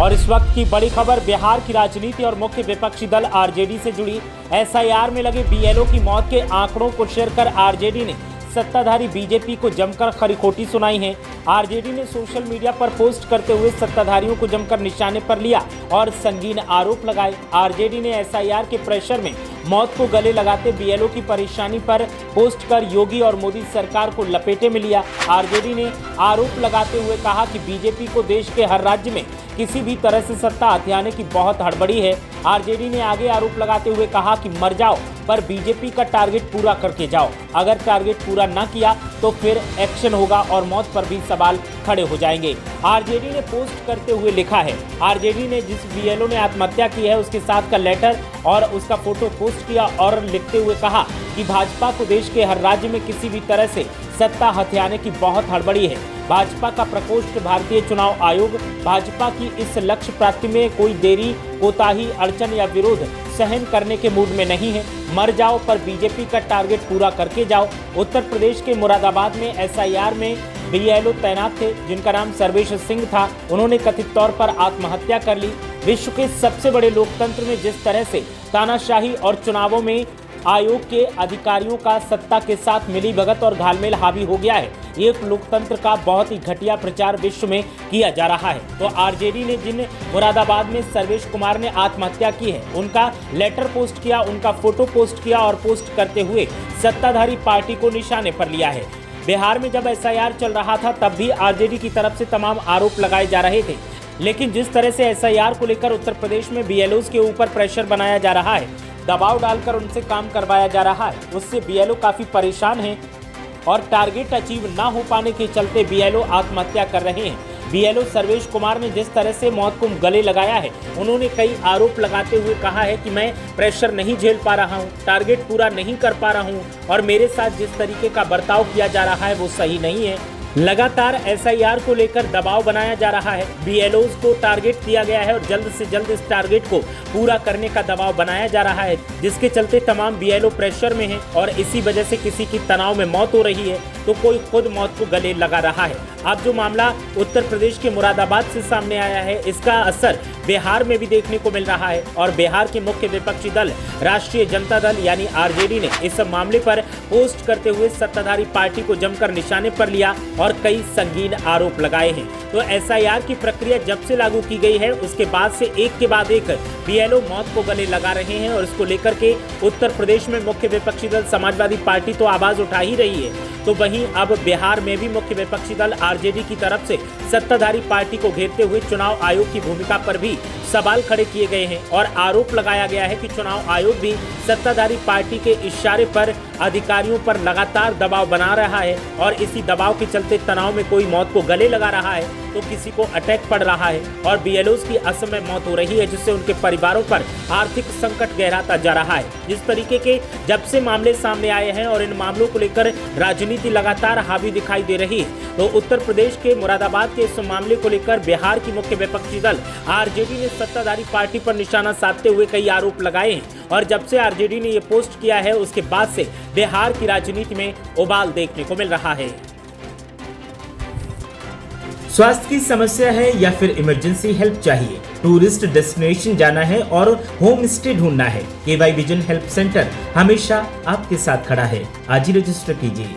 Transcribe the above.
और इस वक्त की बड़ी खबर बिहार की राजनीति और मुख्य विपक्षी दल आरजेडी से जुड़ी। एसआईआर में लगे बीएलओ की मौत के आंकड़ों को शेयर कर आरजेडी ने सत्ताधारी बीजेपी को जमकर खरी खोटी सुनाई है। आरजेडी ने सोशल मीडिया पर पोस्ट करते हुए सत्ताधारियों को जमकर निशाने पर लिया और संगीन आरोप लगाए। आरजेडी ने एसआईआर के प्रेशर में मौत को गले लगाते बीएलओ की परेशानी पर पोस्ट कर योगी और मोदी सरकार को लपेटे में लिया। आरजेडी ने आरोप लगाते हुए कहा कि बीजेपी को देश के हर राज्य में किसी भी तरह से सत्ता हथियाने की बहुत हड़बड़ी है। आरजेडी ने आगे आरोप लगाते हुए कहा कि मर जाओ पर बीजेपी का टारगेट पूरा करके जाओ। अगर टारगेट पूरा न किया तो फिर एक्शन होगा और मौत पर भी सवाल खड़े हो जाएंगे। आरजेडी ने पोस्ट करते हुए लिखा है, आरजेडी ने जिस बीएलओ ने आत्महत्या की है उसके साथ का लेटर और उसका फोटो पोस्ट किया और लिखते हुए कहा कि भाजपा को देश के हर राज्य में किसी भी तरह से सत्ता हथियाने की बहुत हड़बड़ी है। भाजपा का प्रकोष्ठ भारतीय चुनाव आयोग भाजपा की इस लक्ष्य प्राप्ति में कोई देरी, कोताही, अड़चन या विरोध सहन करने के मूड में नहीं है। मर जाओ पर बीजेपी का टारगेट पूरा करके जाओ। उत्तर प्रदेश के मुरादाबाद में एसआईआर में बीएलओ तैनात थे जिनका नाम सर्वेश सिंह था। उन्होंने कथित तौर पर आत्महत्या कर ली। विश्व के सबसे बड़े लोकतंत्र में जिस तरह से तानाशाही और चुनावों में आयोग के अधिकारियों का सत्ता के साथ मिलीभगत और घालमेल हावी हो गया है, ये लोकतंत्र का बहुत ही घटिया प्रचार विश्व में किया जा रहा है। तो आरजेडी ने जिन मुरादाबाद में सर्वेश कुमार ने आत्महत्या की है उनका लेटर पोस्ट किया, उनका फोटो पोस्ट किया और पोस्ट करते हुए सत्ताधारी पार्टी को निशाने पर लिया है। बिहार में जब एसआईआर चल रहा था तब भी आरजेडी की तरफ से तमाम आरोप लगाए जा रहे थे, लेकिन जिस तरह से एसआईआर को लेकर उत्तर प्रदेश में बीएलओ के ऊपर प्रेशर बनाया जा रहा है, दबाव डालकर उनसे काम करवाया जा रहा है, उससे बीएलओ काफी परेशान हैं और टारगेट अचीव ना हो पाने के चलते बीएलओ आत्महत्या कर रहे हैं। बीएलओ सर्वेश कुमार ने जिस तरह से मौत को गले लगाया है, उन्होंने कई आरोप लगाते हुए कहा है कि मैं प्रेशर नहीं झेल पा रहा हूं, टारगेट पूरा नहीं कर पा रहा हूं और मेरे साथ जिस तरीके का बर्ताव किया जा रहा है वो सही नहीं है। लगातार एसआईआर को लेकर दबाव बनाया जा रहा है, बीएलओज को टारगेट दिया गया है और जल्द से जल्द इस टारगेट को पूरा करने का दबाव बनाया जा रहा है, जिसके चलते तमाम बीएलओ प्रेशर में हैं और इसी वजह से किसी की तनाव में मौत हो रही है तो कोई खुद मौत को गले लगा रहा है। अब जो मामला उत्तर प्रदेश के मुरादाबाद से सामने आया है, इसका असर बिहार में भी देखने को मिल रहा है और बिहार के मुख्य विपक्षी दल राष्ट्रीय जनता दल यानी आरजेडी ने इस मामले पर पोस्ट करते हुए सत्ताधारी पार्टी को जमकर निशाने पर लिया और कई संगीन आरोप लगाए हैं। तो एसआईआर की प्रक्रिया जब से लागू की गई है उसके बाद से एक के बाद एक बीएलओ मौत को गले लगा रहे हैं और इसको लेकर के उत्तर प्रदेश में मुख्य विपक्षी दल समाजवादी पार्टी तो आवाज उठा ही रही है, तो वहीं अब बिहार में भी मुख्य विपक्षी दल आरजेडी की तरफ से सत्ताधारी पार्टी को घेरते हुए चुनाव आयोग की भूमिका पर भी सवाल खड़े किए गए हैं और आरोप लगाया गया है कि चुनाव आयोग भी सत्ताधारी पार्टी के इशारे पर अधिकारियों पर लगातार दबाव बना रहा है और इसी दबाव के चलते तनाव में कोई मौत को गले लगा रहा है तो किसी को अटैक पड़ रहा है और बीएलओज की असमय मौत हो रही है, जिससे उनके परिवारों पर आर्थिक संकट गहराता जा रहा है। जिस तरीके के जब से मामले सामने आए हैं और इन मामलों को लेकर राजनीति लगातार हावी दिखाई दे रही है, तो उत्तर प्रदेश के मुरादाबाद के इस मामले को लेकर बिहार की मुख्य विपक्षी दल आरजेडी ने सत्ताधारी पार्टी पर निशाना साधते हुए कई आरोप लगाए हैं और जब से आरजेडी ने ये पोस्ट किया है उसके बाद से बिहार की राजनीति में उबाल देखने को मिल रहा है। स्वास्थ्य की समस्या है या फिर इमरजेंसी हेल्प चाहिए, टूरिस्ट डेस्टिनेशन जाना है और होम स्टे ढूंढना है, केवाई विजन हेल्प सेंटर हमेशा आपके साथ खड़ा है। आज ही रजिस्टर कीजिए।